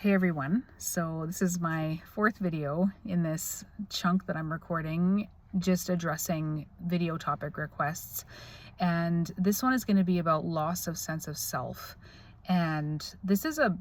Hey everyone, so this is my fourth video in this chunk that I'm recording, just addressing video topic requests. And this one is going to be about loss of sense of self. And this is a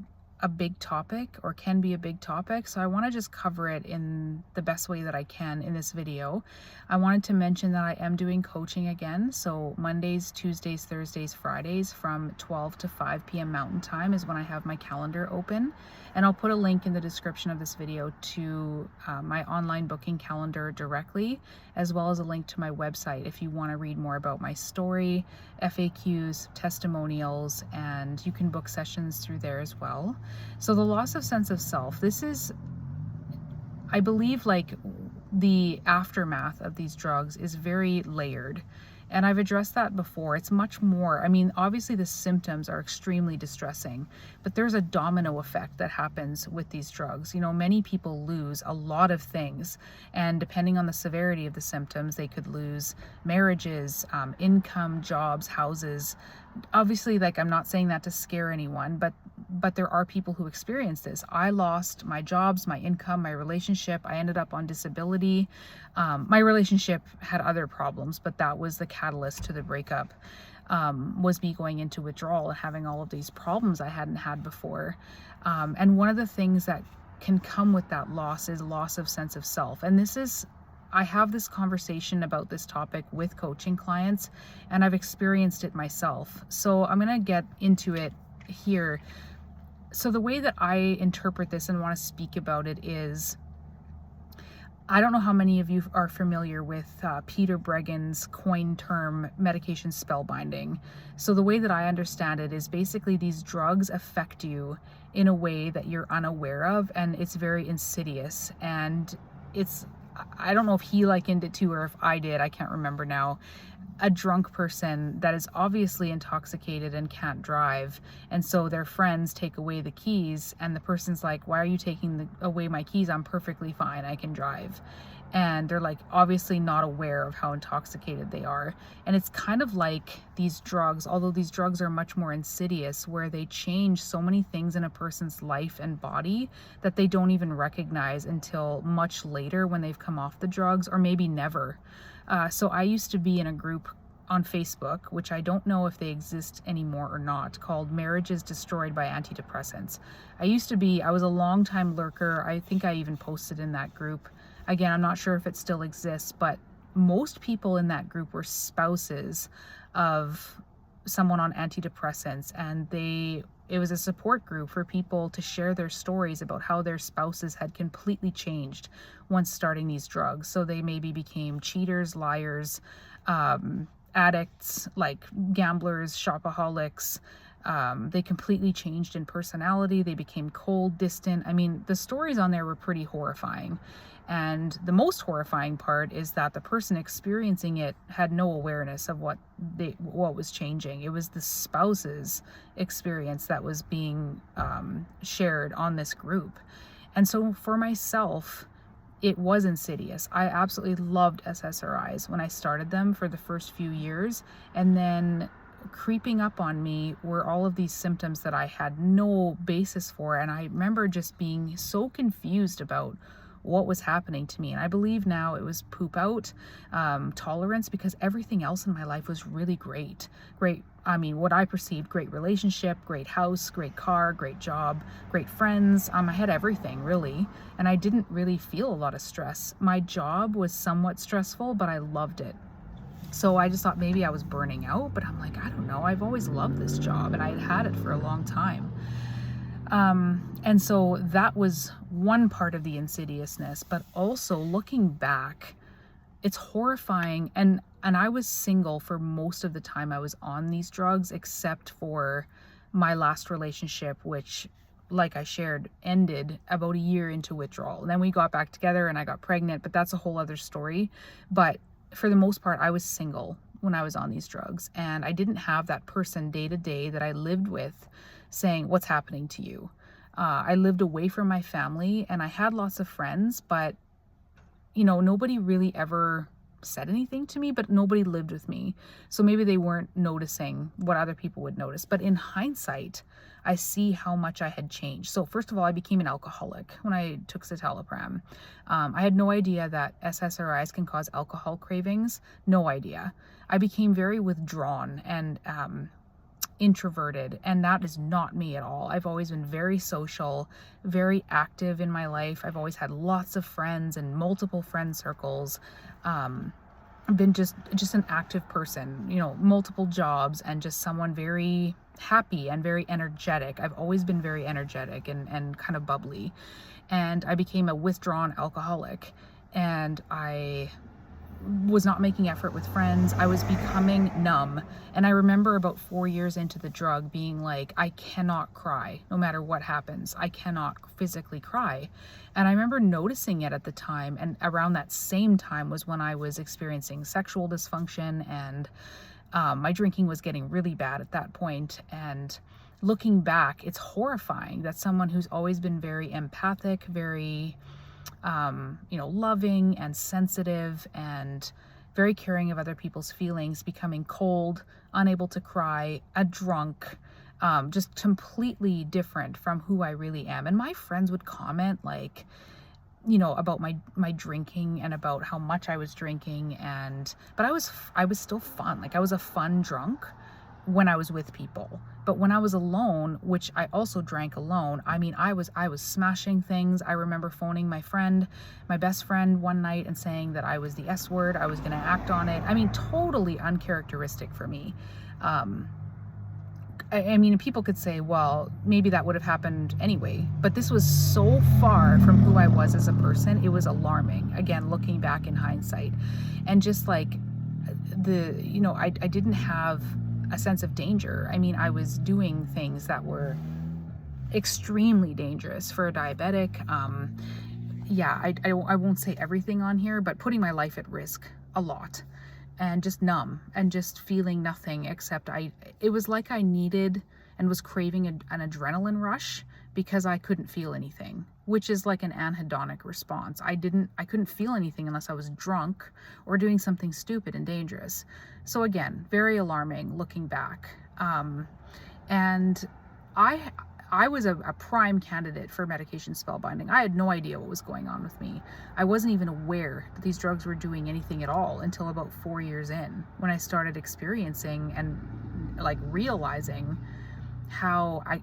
big topic, or can be a big topic, so I want to just cover it in the best way that I can in this video. I wanted to mention that I am doing coaching again, so Mondays, Tuesdays, Thursdays, Fridays from 12 to 5 p.m. Mountain Time is when I have my calendar open, and I'll put a link in the description of this video to my online booking calendar directly, as well as a link to my website if you want to read more about my story, FAQs, testimonials, and you can book sessions through there as well. So the loss of sense of self, this is, I believe, like the aftermath of these drugs is very layered. And I've addressed that before. It's much more, I mean, obviously the symptoms are extremely distressing, but there's a domino effect that happens with these drugs. You know, many people lose a lot of things, and depending on the severity of the symptoms, they could lose marriages, income, jobs, houses. Obviously, like, I'm not saying that to scare anyone, but there are people who experience this. I lost my jobs, my income, my relationship. I ended up on disability. My relationship had other problems, but that was the catalyst to the breakup, was me going into withdrawal and having all of these problems I hadn't had before. And one of the things that can come with that loss is loss of sense of self. And this is, I have this conversation about this topic with coaching clients, and I've experienced it myself. So I'm going to get into it here. So the way that I interpret this and want to speak about it is, I don't know how many of you are familiar with Peter Bregan's coined term medication spellbinding. So the way that I understand it is basically these drugs affect you in a way that you're unaware of, and it's very insidious. And it's, I don't know if he likened it to, or if I did, I can't remember now, a drunk person that is obviously intoxicated and can't drive, and so their friends take away the keys, and the person's like, why are you taking away my keys? I'm perfectly fine, I can drive. And they're like obviously not aware of how intoxicated they are. And it's kind of like these drugs, although these drugs are much more insidious, where they change so many things in a person's life and body that they don't even recognize until much later when they've come off the drugs, or maybe never. So I used to be in a group on Facebook, which I don't know if they exist anymore or not, called Marriages Destroyed by Antidepressants. I was a long time lurker. I think I even posted in that group. Again, I'm not sure if it still exists, but most people in that group were spouses of someone on antidepressants, and it was a support group for people to share their stories about how their spouses had completely changed once starting these drugs. So they maybe became cheaters, liars, addicts, like gamblers, shopaholics. They completely changed in personality. They became cold, distant. I mean, the stories on there were pretty horrifying. And the most horrifying part is that the person experiencing it had no awareness of what was changing. It was the spouse's experience that was being shared on this group. And so for myself, it was insidious. I absolutely loved SSRIs when I started them for the first few years, and then creeping up on me were all of these symptoms that I had no basis for. And I remember just being so confused about what was happening to me. And I believe now it was poop out, tolerance, because everything else in my life was really great. I mean, what I perceived, great relationship, great house, great car, great job, great friends. I had everything really. And I didn't really feel a lot of stress. My job was somewhat stressful, but I loved it. So I just thought maybe I was burning out, but I'm like, I don't know. I've always loved this job, and I had it for a long time. And so that was one part of the insidiousness, but also looking back, it's horrifying. And I was single for most of the time I was on these drugs, except for my last relationship, which, like I shared, ended about a year into withdrawal. And then we got back together and I got pregnant, but that's a whole other story. But for the most part, I was single when I was on these drugs, and I didn't have that person day to day that I lived with saying, what's happening to you? I lived away from my family, and I had lots of friends, but, you know, nobody really ever said anything to me, but nobody lived with me. So maybe they weren't noticing what other people would notice. But in hindsight, I see how much I had changed. So first of all, I became an alcoholic when I took citalopram. I had no idea that SSRIs can cause alcohol cravings. No idea. I became very withdrawn and introverted, and that is not me at all. I've always been very social, very active in my life. I've always had lots of friends and multiple friend circles. I've been just an active person, you know, multiple jobs, and just someone very happy and very energetic. I've always been very energetic and kind of bubbly. And I became a withdrawn alcoholic, and I was not making effort with friends. I was becoming numb. And I remember about 4 years into the drug being like, I cannot cry no matter what happens. I cannot physically cry. And I remember noticing it at the time. And around that same time was when I was experiencing sexual dysfunction, and my drinking was getting really bad at that point. And looking back, it's horrifying that someone who's always been very empathic, very loving and sensitive and very caring of other people's feelings, becoming cold, unable to cry, a drunk, just completely different from who I really am. And my friends would comment like, about my drinking and about how much I was drinking, but I was still fun. Like, I was a fun drunk when I was with people. But when I was alone, which I also drank alone, I mean, I was smashing things. I remember phoning my best friend one night and saying that I was the S word. I was going to act on it. I mean, totally uncharacteristic for me. I mean, people could say, well, maybe that would have happened anyway, but this was so far from who I was as a person. It was alarming, again, looking back in hindsight. And just like I didn't have a sense of danger. I mean, I was doing things that were extremely dangerous for a diabetic. I won't say everything on here, but putting my life at risk a lot, and just numb and just feeling nothing except it was like I needed and was craving an adrenaline rush because I couldn't feel anything, which is like an anhedonic response. I couldn't feel anything unless I was drunk or doing something stupid and dangerous. So again, very alarming looking back. And I was a prime candidate for medication spellbinding. I had no idea what was going on with me. I wasn't even aware that these drugs were doing anything at all until about 4 years in, when I started experiencing and like realizing how I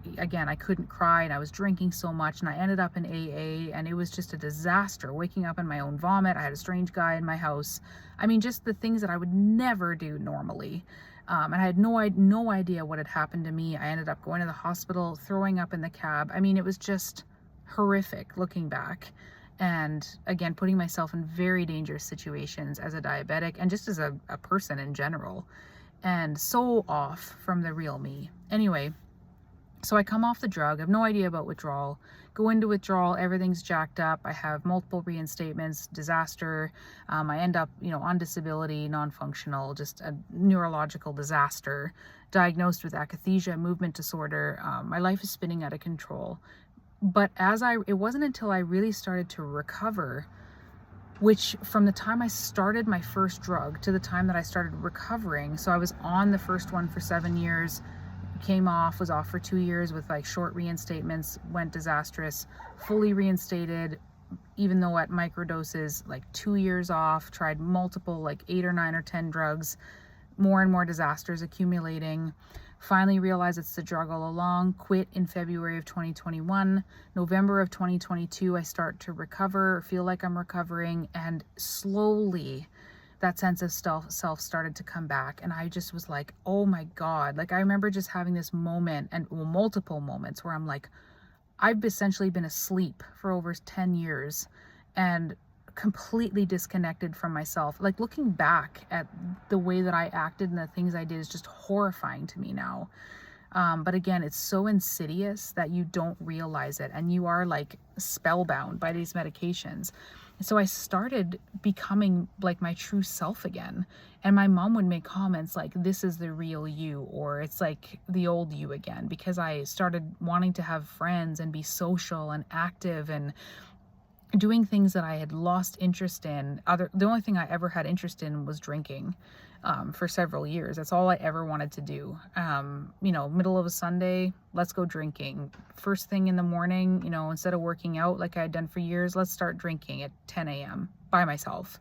couldn't cry, and I was drinking so much, and I ended up in AA, and it was just a disaster. Waking up in my own vomit. I had a strange guy in my house. I mean, just the things that I would never do normally. And I had no idea what had happened to me. I ended up going to the hospital, throwing up in the cab. I mean, it was just horrific looking back. And again, putting myself in very dangerous situations as a diabetic and just as a person in general. And so off from the real me. Anyway, so I come off the drug. I have no idea about withdrawal. Go into withdrawal, everything's jacked up. I have multiple reinstatements, disaster. I end up, on disability, non-functional, just a neurological disaster. Diagnosed with akathisia, movement disorder. My life is spinning out of control. But it wasn't until I really started to recover, which from the time I started my first drug to the time that I started recovering, so I was on the first one for 7 years, came off, was off for 2 years with like short reinstatements, went disastrous, fully reinstated, even though at microdoses, like 2 years off, tried multiple, like 8 or 9 or 10 drugs, more and more disasters accumulating. Finally realized it's the drug all along, quit in February of 2021. November of 2022, I start to recover, feel like I'm recovering, and slowly that sense of self started to come back. And I just was like, oh my God. Like, I remember just having this moment, and multiple moments, where I'm like, I've essentially been asleep for over 10 years and completely disconnected from myself. Like, looking back at the way that I acted and the things I did is just horrifying to me now. But again, it's so insidious that you don't realize it, and you are like spellbound by these medications. So I started becoming like my true self again. And my mom would make comments like, this is the real you, or it's like the old you again, because I started wanting to have friends and be social and active and doing things that I had lost interest in. The only thing I ever had interest in was drinking, for several years. That's all I ever wanted to do. Middle of a Sunday, let's go drinking. First thing in the morning, instead of working out like I had done for years, let's start drinking at 10 a.m. by myself.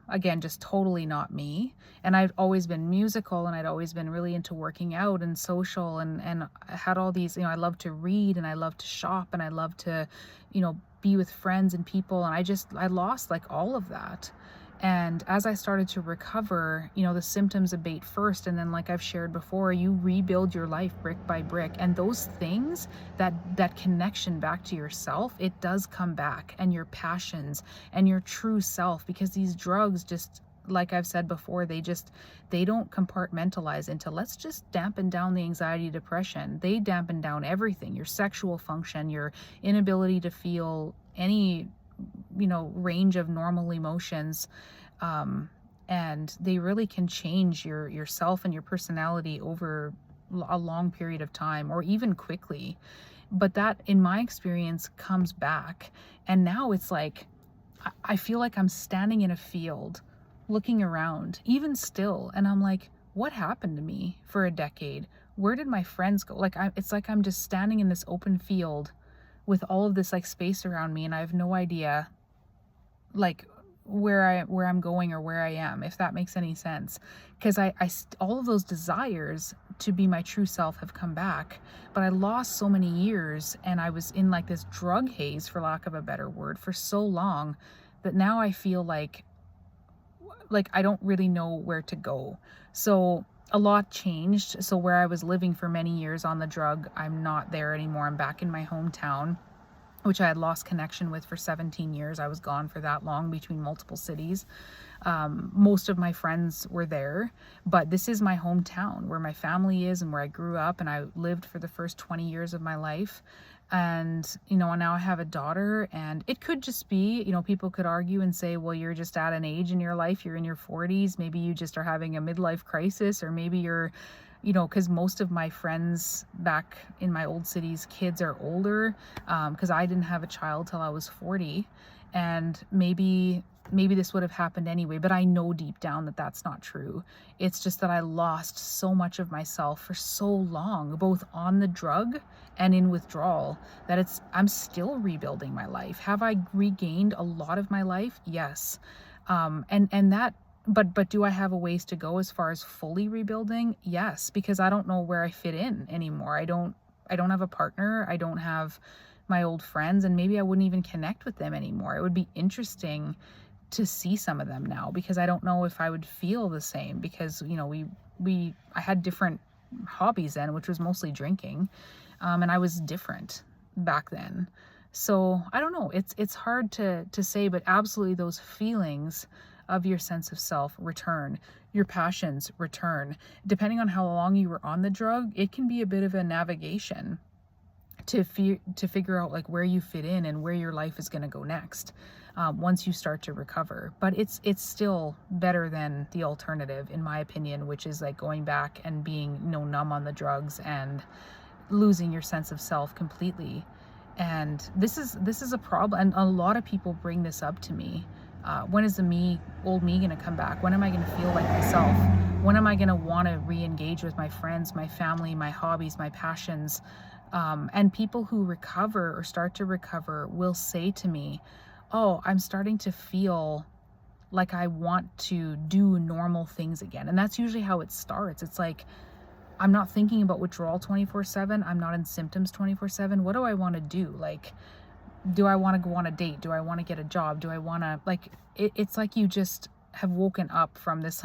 Again, just totally not me. And I've always been musical, and I'd always been really into working out and social, and I had all these, I love to read, and I love to shop, and I love to, be with friends and people. And I lost like all of that. And as I started to recover, the symptoms abate first. And then, like I've shared before, you rebuild your life brick by brick. And those things, that connection back to yourself, it does come back, and your passions and your true self, because these drugs just, like I've said before, they don't compartmentalize into, let's just dampen down the anxiety, depression. They dampen down everything, your sexual function, your inability to feel any, range of normal emotions. And they really can change yourself and your personality over a long period of time, or even quickly. But that, in my experience, comes back. And now it's like, I feel like I'm standing in a field looking around, even still, and I'm like, what happened to me for a decade? Where did my friends go? It's like I'm just standing in this open field with all of this like space around me, and I have no idea like where I'm going or where I am, if that makes any sense. Because all of those desires to be my true self have come back, but I lost so many years, and I was in like this drug haze, for lack of a better word, for so long, that now I feel like I don't really know where to go. So a lot changed. So where I was living for many years on the drug, I'm not there anymore. I'm back in my hometown, which I had lost connection with for 17 years. I was gone for that long, between multiple cities. Most of my friends were there, but this is my hometown, where my family is and where I grew up, and I lived for the first 20 years of my life. And, now I have a daughter, and it could just be, people could argue and say, well, you're just at an age in your life, you're in your 40s, maybe you just are having a midlife crisis, or maybe you're, because most of my friends back in my old cities, kids are older, because I didn't have a child till I was 40, and maybe this would have happened anyway. But I know deep down that that's not true. It's just that I lost so much of myself for so long, both on the drug and in withdrawal, that I'm still rebuilding my life. Have I regained a lot of my life? Yes. But do I have a ways to go as far as fully rebuilding? Yes, because I don't know where I fit in anymore. I don't have a partner. I don't have my old friends, and maybe I wouldn't even connect with them anymore. It would be interesting to see some of them now, because I don't know if I would feel the same, because I had different hobbies then, which was mostly drinking, and I was different back then. So I don't know, it's hard to say, but absolutely those feelings of your sense of self return, your passions return. Depending on how long you were on the drug, it can be a bit of a navigation to figure out like where you fit in and where your life is going to go next, once you start to recover. But it's still better than the alternative, in my opinion, which is like going back and being numb on the drugs and losing your sense of self completely. And this is a problem, and a lot of people bring this up to me. When is the old me going to come back? When am I going to feel like myself? When am I going to want to re-engage with my friends, my family, my hobbies, my passions? And people who recover or start to recover will say to me, oh, I'm starting to feel like I want to do normal things again. And that's usually how it starts. It's like, I'm not thinking about withdrawal 24/7. I'm not in symptoms 24/7. What do I want to do? Like, do I want to go on a date? Do I want to get a job? Do I want to, it's like you just have woken up from this,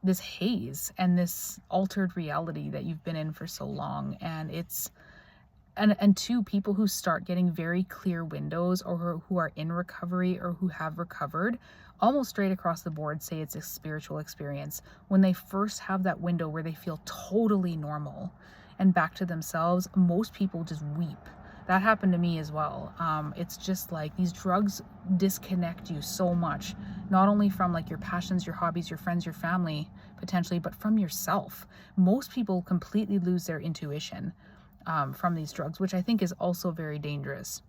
this haze and this altered reality that you've been in for so long. And and two, people who start getting very clear windows, or who are in recovery or who have recovered, almost straight across the board say it's a spiritual experience. When they first have that window where they feel totally normal and back to themselves, most people just weep. That happened to me as well. It's just like these drugs disconnect you so much, not only from like your passions, your hobbies, your friends, your family, potentially, but from yourself. Most people completely lose their intuition from these drugs, which I think is also very dangerous.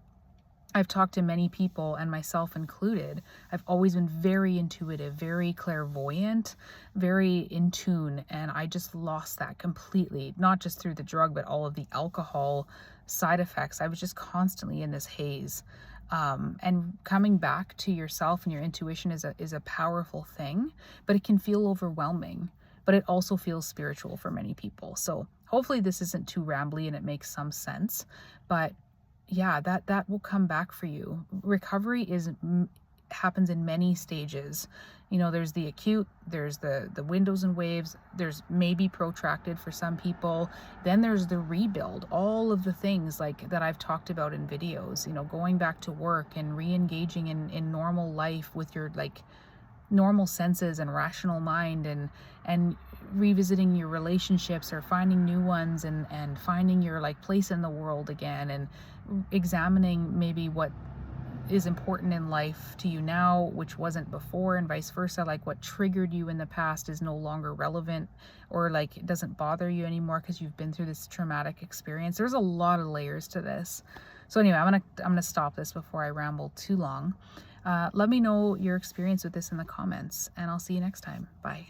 I've talked to many people, and myself included. I've always been very intuitive, very clairvoyant, very in tune, and I just lost that completely, not just through the drug, but all of the alcohol side effects. I was just constantly in this haze. And coming back to yourself and your intuition is a powerful thing, but it can feel overwhelming, but it also feels spiritual for many people. So hopefully this isn't too rambly and it makes some sense, but yeah, that will come back for you. Recovery happens in many stages. You know, there's the acute, there's the windows and waves, there's maybe protracted for some people. Then there's the rebuild, all of the things like that I've talked about in videos, you know, going back to work and re-engaging in normal life with your like normal senses and rational mind, and revisiting your relationships or finding new ones, and finding your like place in the world again, and examining maybe what is important in life to you now which wasn't before, and vice versa. Like what triggered you in the past is no longer relevant, or like it doesn't bother you anymore because you've been through this traumatic experience. There's a lot of layers to this. So anyway, I'm gonna stop this before I ramble too long. Let me know your experience with this in the comments, and I'll see you next time. Bye.